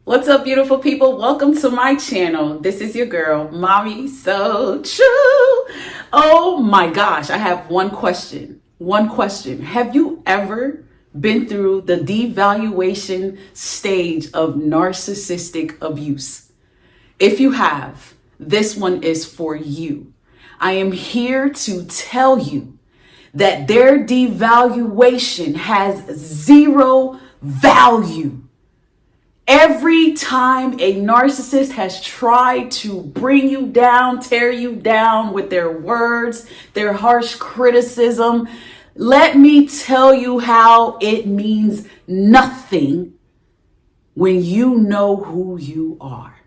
What's up, beautiful people? Welcome to my channel. This is your girl, MamiSoTrue. Oh my gosh, I have one question. Have you ever been through the devaluation stage of narcissistic abuse? If you have, this one is for you. I am here to tell you that their devaluation has zero value. Every time a narcissist has tried to bring you down, tear you down with their words, their harsh criticism, let me tell you how it means nothing when you know who you are.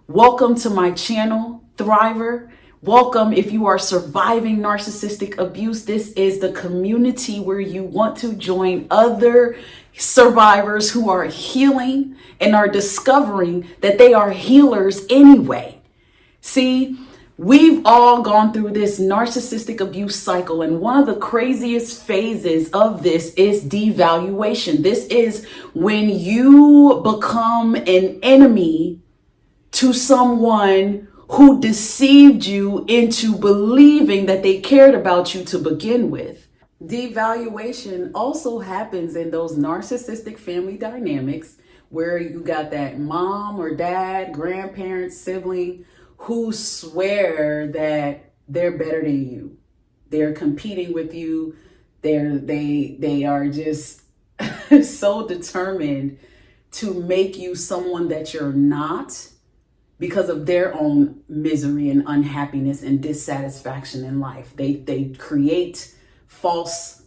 Welcome to my channel, Thriver. Welcome if you are surviving narcissistic abuse. This is the community where you want to join other survivors who are healing and are discovering that they are healers anyway. See, we've all gone through this narcissistic abuse cycle, and one of the craziest phases of this is devaluation. This is when you become an enemy to someone who deceived you into believing that they cared about you to begin with. Devaluation also happens in those narcissistic family dynamics where you got that mom or dad, grandparent, sibling who swear that they're better than you. They're competing with you. They are just so determined to make you someone that you're not, because of their own misery and unhappiness and dissatisfaction in life. They create false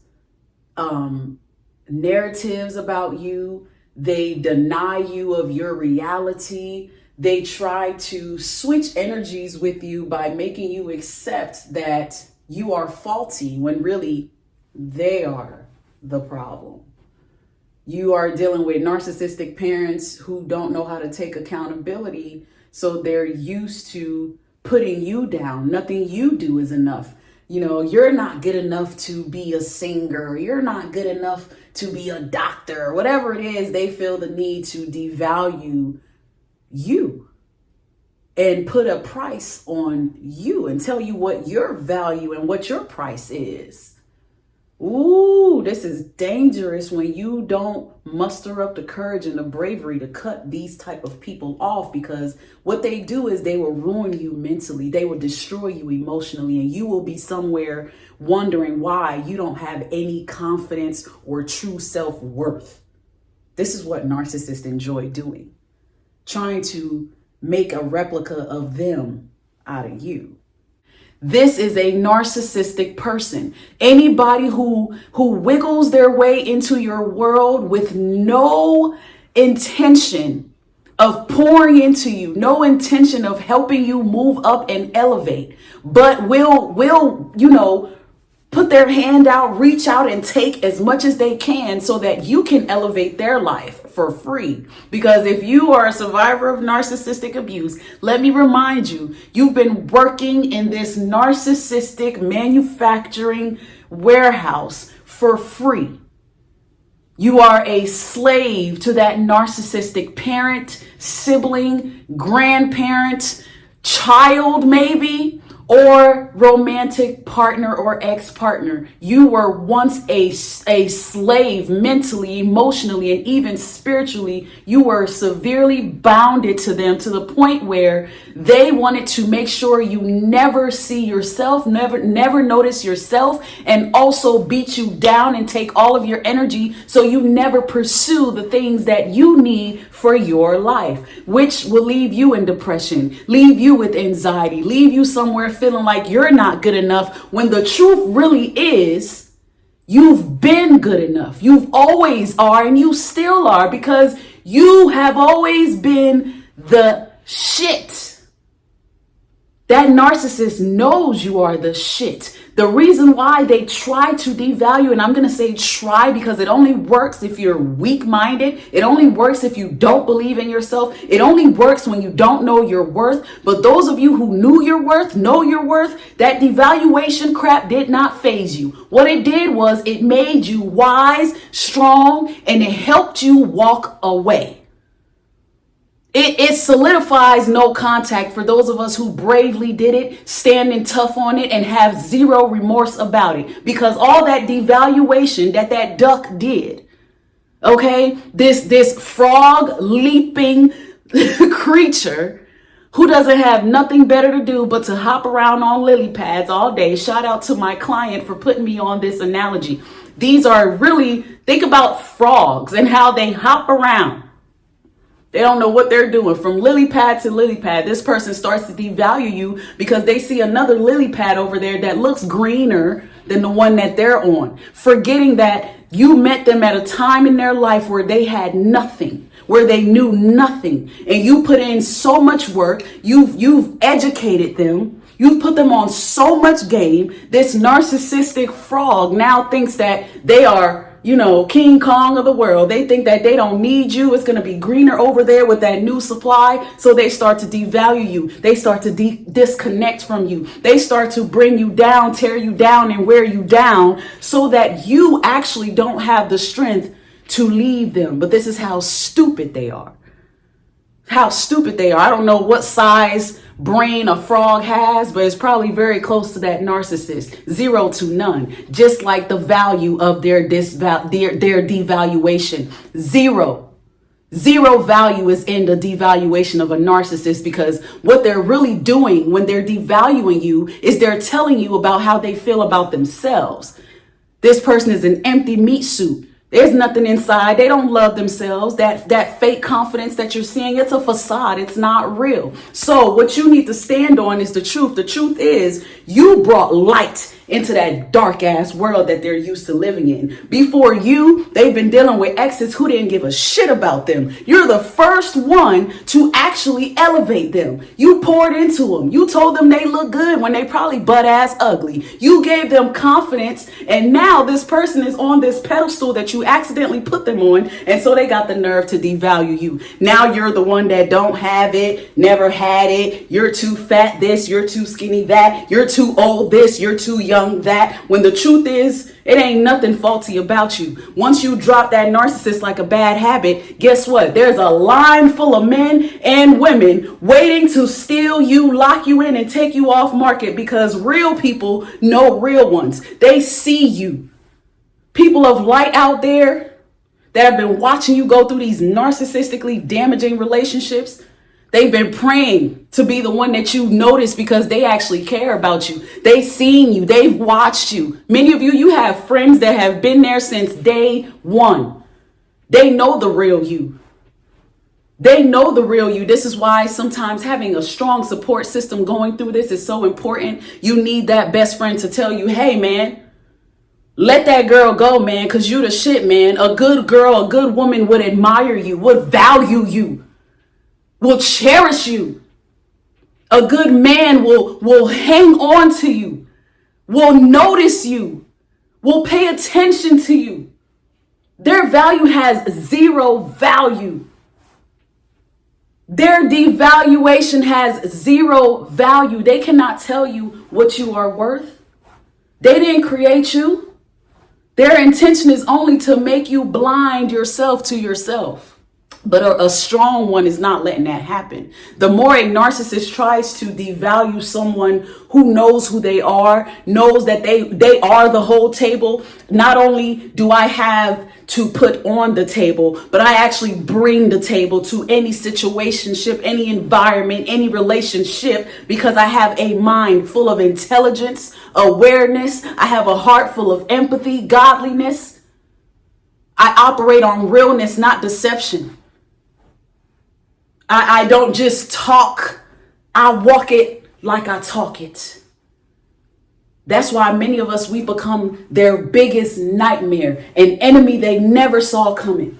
narratives about you. They deny you of your reality. They try to switch energies with you by making you accept that you are faulty when really they are the problem. You are dealing with narcissistic parents who don't know how to take accountability. So they're used to putting you down. Nothing you do is enough. You know, you're not good enough to be a singer. You're not good enough to be a doctor. Whatever it is, they feel the need to devalue you and put a price on you and tell you what your value and what your price is. Ooh, this is dangerous when you don't muster up the courage and the bravery to cut these type of people off, because what they do is they will ruin you mentally. They will destroy you emotionally, and you will be somewhere wondering why you don't have any confidence or true self-worth. This is what narcissists enjoy doing, trying to make a replica of them out of you. This is a narcissistic person. Anybody who wiggles their way into your world with no intention of pouring into you, no intention of helping you move up and elevate, but will put their hand out, reach out and take as much as they can so that you can elevate their life for free. Because if you are a survivor of narcissistic abuse, let me remind you, you've been working in this narcissistic manufacturing warehouse for free. You are a slave to that narcissistic parent, sibling, grandparent, child maybe, or romantic partner or ex-partner. You were once a slave mentally, emotionally, and even spiritually. You were severely bounded to them to the point where they wanted to make sure you never see yourself, never notice yourself, and also beat you down and take all of your energy so you never pursue the things that you need for your life, which will leave you in depression, leave you with anxiety, leave you somewhere feeling like you're not good enough, when the truth really is you've been good enough. You've always are, and you still are, because you have always been the shit. That narcissist knows you are the shit. The reason why they try to devalue, and I'm going to say try because it only works if you're weak-minded. It only works if you don't believe in yourself. It only works when you don't know your worth. But those of you who knew your worth, know your worth, that devaluation crap did not faze you. What it did was it made you wise, strong, and it helped you walk away. It solidifies no contact for those of us who bravely did it, standing tough on it, and have zero remorse about it. Because all that devaluation that duck did, okay, this frog leaping creature who doesn't have nothing better to do but to hop around on lily pads all day. Shout out to my client for putting me on this analogy. These are really, think about frogs and how they hop around. They don't know what they're doing from lily pad to lily pad. This person starts to devalue you because they see another lily pad over there that looks greener than the one that they're on, forgetting that you met them at a time in their life where they had nothing, where they knew nothing, and you put in so much work. You've educated them. You've put them on so much game. This narcissistic frog now thinks that they are, King Kong of the world. They think that they don't need you. It's going to be greener over there with that new supply. So they start to devalue you. They start to disconnect from you. They start to bring you down, tear you down, and wear you down so that you actually don't have the strength to leave them. But this is how stupid they are. How stupid they are. I don't know what size brain a frog has, but it's probably very close to that narcissist. 0 to none. Just like the value of their devaluation. Zero value is in the devaluation of a narcissist, because what they're really doing when they're devaluing you is they're telling you about how they feel about themselves. This person is an empty meat suit. There's nothing inside. They don't love themselves. That fake confidence that you're seeing, it's a facade. It's not real. So what you need to stand on is the truth. The truth is you brought light into that dark ass world that they're used to living in. Before you, they've been dealing with exes who didn't give a shit about them. You're the first one to actually elevate them. You poured into them. You told them they look good when they probably butt ass ugly. You gave them confidence, and now this person is on this pedestal that you accidentally put them on, and so they got the nerve to devalue you. Now you're the one that don't have it, never had it. You're too fat this, you're too skinny that, you're too old this, you're too young that, when the truth is it ain't nothing faulty about you. Once you drop that narcissist like a bad habit, guess what? There's a line full of men and women waiting to steal you, lock you in, and take you off market, because real people know real ones. They see you. People of light out there that have been watching you go through these narcissistically damaging relationships, they've been praying to be the one that you notice because they actually care about you. They've seen you. They've watched you. Many of you, you have friends that have been there since day one. They know the real you. They know the real you. This is why sometimes having a strong support system going through this is so important. You need that best friend to tell you, hey, man, let that girl go, man, because you the shit, man. A good girl, a good woman would admire you, would value you, will cherish you. A good man will hang on to you, will notice you, will pay attention to you. Their value has zero value. Their devaluation has zero value. They cannot tell you what you are worth. They didn't create you. Their intention is only to make you blind yourself to yourself. But a strong one is not letting that happen. The more a narcissist tries to devalue someone who knows who they are, knows that they are the whole table, not only do I have to put on the table, but I actually bring the table to any situationship, any environment, any relationship, because I have a mind full of intelligence, awareness. I have a heart full of empathy, godliness. I operate on realness, not deception. I don't just talk. I walk it like I talk it. That's why many of us, we become their biggest nightmare, an enemy they never saw coming.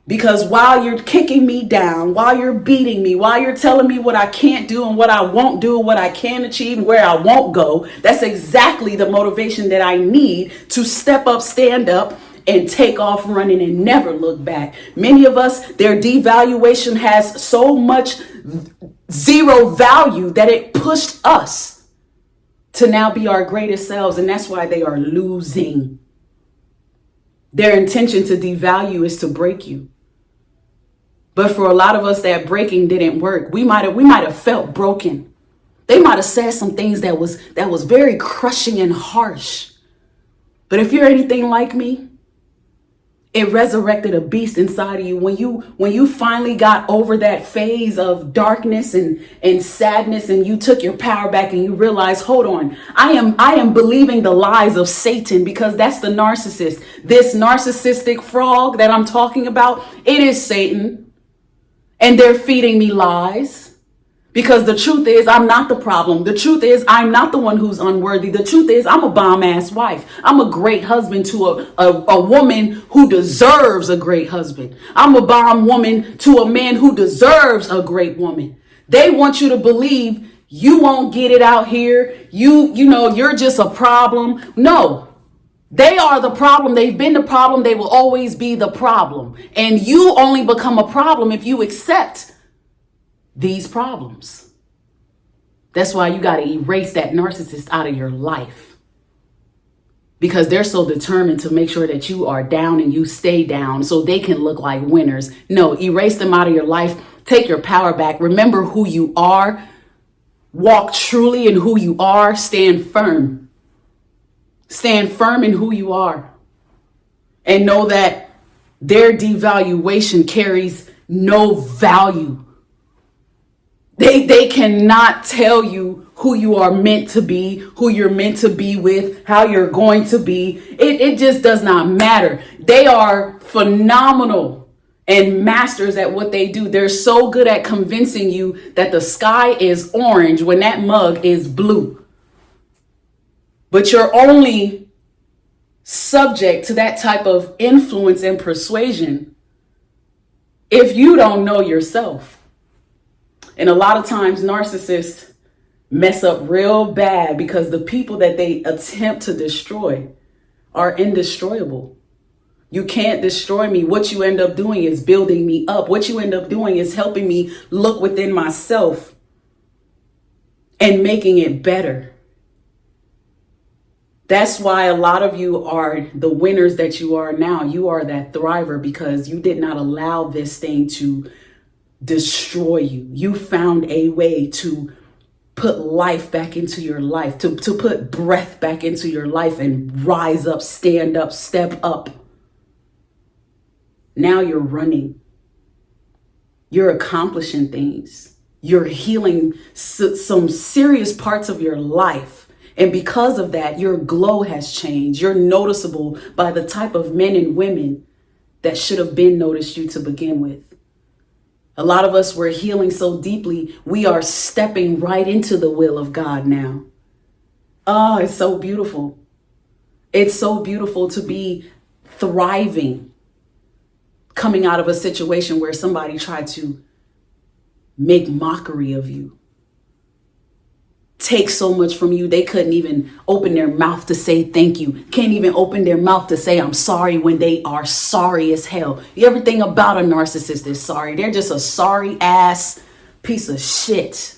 Because while you're kicking me down, while you're beating me, while you're telling me what I can't do and what I won't do, what I can achieve and where I won't go, that's exactly the motivation that I need to step up, stand up, and take off running and never look back. Many of us, their devaluation has so much zero value that it pushed us to now be our greatest selves. And that's why they are losing. Their intention to devalue is to break you. But for a lot of us, that breaking didn't work. We might have felt broken. They might have said some things that was very crushing and harsh. But if you're anything like me, it resurrected a beast inside of you. When you finally got over that phase of darkness and sadness, and you took your power back and you realized, hold on, I am believing the lies of Satan, because that's the narcissist. This narcissistic frog that I'm talking about, it is Satan. And they're feeding me lies. Because the truth is, I'm not the problem. The truth is, I'm not the one who's unworthy. The truth is, I'm a bomb-ass wife. I'm a great husband to a woman who deserves a great husband. I'm a bomb woman to a man who deserves a great woman. They want you to believe you won't get it out here. You're just a problem. No, they are the problem. They've been the problem. They will always be the problem. And you only become a problem if you accept these problems. That's why you got to erase that narcissist out of your life, because they're so determined to make sure that you are down and you stay down so they can look like winners. No, erase them out of your life. Take your power back. Remember who you are. Walk truly in who you are. Stand firm. Stand firm in who you are. And know that their devaluation carries no value. They cannot tell you who you are meant to be, who you're meant to be with, how you're going to be. It just does not matter. They are phenomenal and masters at what they do. They're so good at convincing you that the sky is orange when that mug is blue. But you're only subject to that type of influence and persuasion if you don't know yourself. And a lot of times narcissists mess up real bad because the people that they attempt to destroy are indestroyable. You can't destroy me. What you end up doing is building me up. What you end up doing is helping me look within myself and making it better. That's why a lot of you are the winners that you are now. You are that thriver because you did not allow this thing to destroy you. You found a way to put life back into your life, to put breath back into your life and rise up, stand up, step up. Now you're running. You're accomplishing things. You're healing some serious parts of your life. And because of that, your glow has changed. You're noticeable by the type of men and women that should have been noticed you to begin with. A lot of us were healing so deeply, we are stepping right into the will of God now. Oh, it's so beautiful. It's so beautiful to be thriving, coming out of a situation where somebody tried to make mockery of you. Take so much from you. They couldn't even open their mouth to say thank you. Can't even open their mouth to say I'm sorry when they are sorry as hell. Everything about a narcissist is sorry. They're just a sorry ass piece of shit.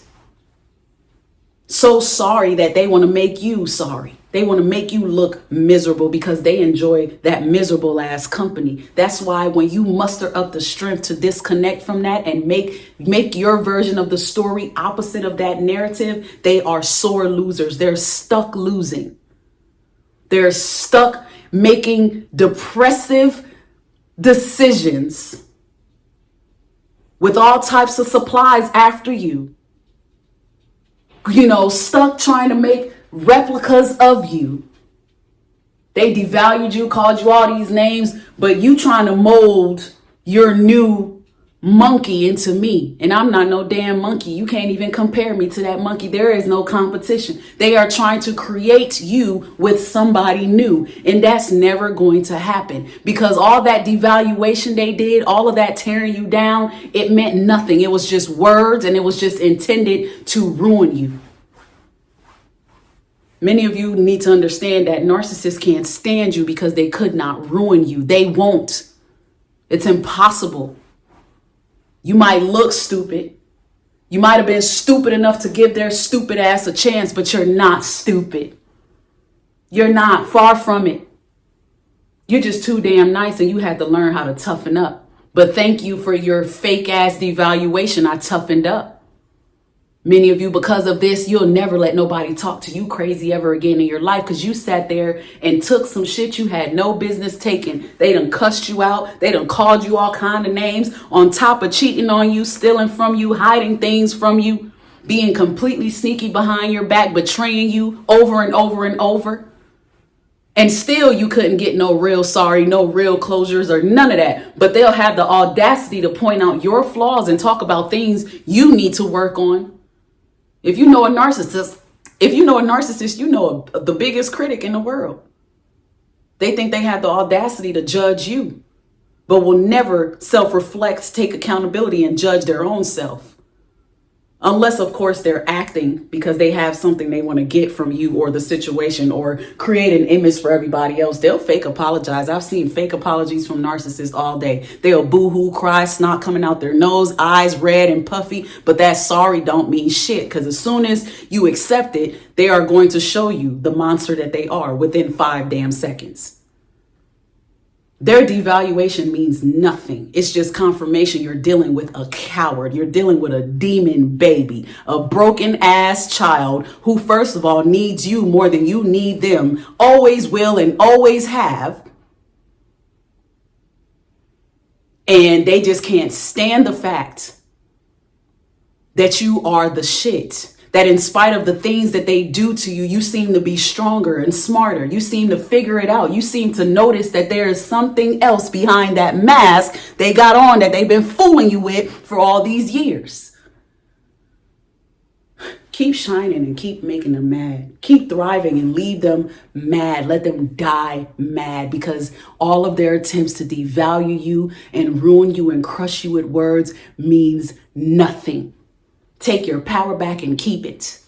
So sorry that they want to make you sorry. They want to make you look miserable because they enjoy that miserable ass company. That's why when you muster up the strength to disconnect from that and make your version of the story opposite of that narrative, they are sore losers. They're stuck losing. They're stuck making depressive decisions with all types of supplies after you. Stuck trying to make replicas of you. They devalued you, called you all these names, but you trying to mold your new monkey into me. And I'm not no damn monkey. You can't even compare me to that monkey. There is no competition. They are trying to create you with somebody new. And that's never going to happen because all that devaluation they did, all of that tearing you down, it meant nothing. It was just words and it was just intended to ruin you. Many of you need to understand that narcissists can't stand you because they could not ruin you. They won't. It's impossible. You might look stupid. You might have been stupid enough to give their stupid ass a chance, but you're not stupid. You're not. Far from it. You're just too damn nice and you had to learn how to toughen up. But thank you for your fake ass devaluation. I toughened up. Many of you, because of this, you'll never let nobody talk to you crazy ever again in your life, because you sat there and took some shit you had no business taking. They done cussed you out. They done called you all kind of names, on top of cheating on you, stealing from you, hiding things from you, being completely sneaky behind your back, betraying you over and over and over. And still you couldn't get no real sorry, no real closures or none of that. But they'll have the audacity to point out your flaws and talk about things you need to work on. If you know a narcissist, you know the biggest critic in the world. They think they have the audacity to judge you, but will never self-reflect, take accountability, and judge their own self. Unless, of course, they're acting because they have something they want to get from you or the situation, or create an image for everybody else. They'll fake apologize. I've seen fake apologies from narcissists all day. They'll boo-hoo, cry, snot coming out their nose, eyes red and puffy. But that sorry don't mean shit, because as soon as you accept it, they are going to show you the monster that they are within 5 damn seconds. Their devaluation means nothing. It's just confirmation you're dealing with a coward. You're dealing with a demon baby, a broken ass child who, first of all, needs you more than you need them, always will and always have. And they just can't stand the fact that you are the shit. That in spite of the things that they do to you, you seem to be stronger and smarter. You seem to figure it out. You seem to notice that there is something else behind that mask they got on that they've been fooling you with for all these years. Keep shining and keep making them mad. Keep thriving and leave them mad. Let them die mad, because all of their attempts to devalue you and ruin you and crush you with words means nothing. Take your power back and keep it.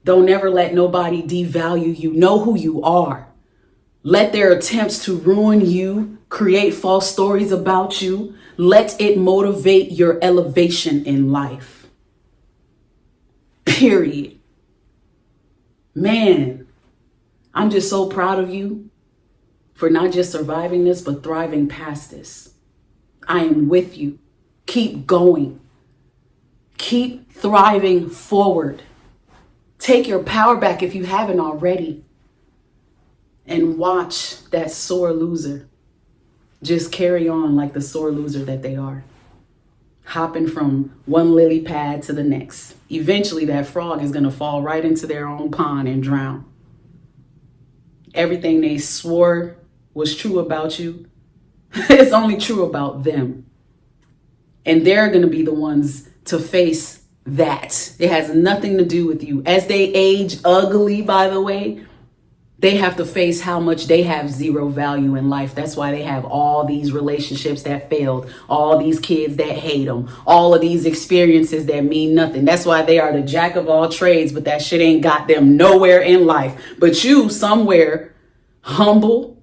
Don't ever let nobody devalue you. Know who you are. Let their attempts to ruin you, create false stories about you, let it motivate your elevation in life. Period. Man, I'm just so proud of you for not just surviving this, but thriving past this. I am with you. Keep going. Keep thriving forward. Take your power back if you haven't already. And watch that sore loser just carry on like the sore loser that they are. Hopping from one lily pad to the next. Eventually that frog is going to fall right into their own pond and drown. Everything they swore was true about you, it's only true about them. And they're going to be the ones to face that. It has nothing to do with you. As they age ugly, by the way, they have to face how much they have zero value in life. That's why they have all these relationships that failed, all these kids that hate them, all of these experiences that mean nothing. That's why they are the jack of all trades, but that shit ain't got them nowhere in life. But you, somewhere humble,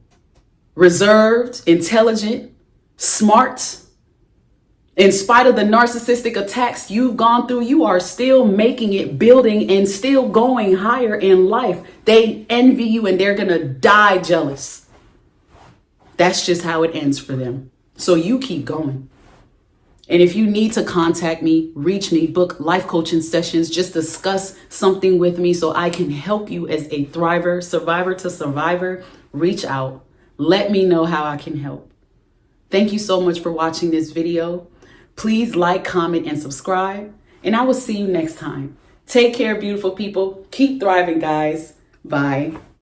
reserved, intelligent, smart. In spite of the narcissistic attacks you've gone through, you are still making it, building, and still going higher in life. They envy you and they're going to die jealous. That's just how it ends for them. So you keep going. And if you need to contact me, reach me, book life coaching sessions, just discuss something with me so I can help you as a thriver, survivor to survivor, reach out. Let me know how I can help. Thank you so much for watching this video. Please like, comment, and subscribe. And I will see you next time. Take care, beautiful people. Keep thriving, guys. Bye.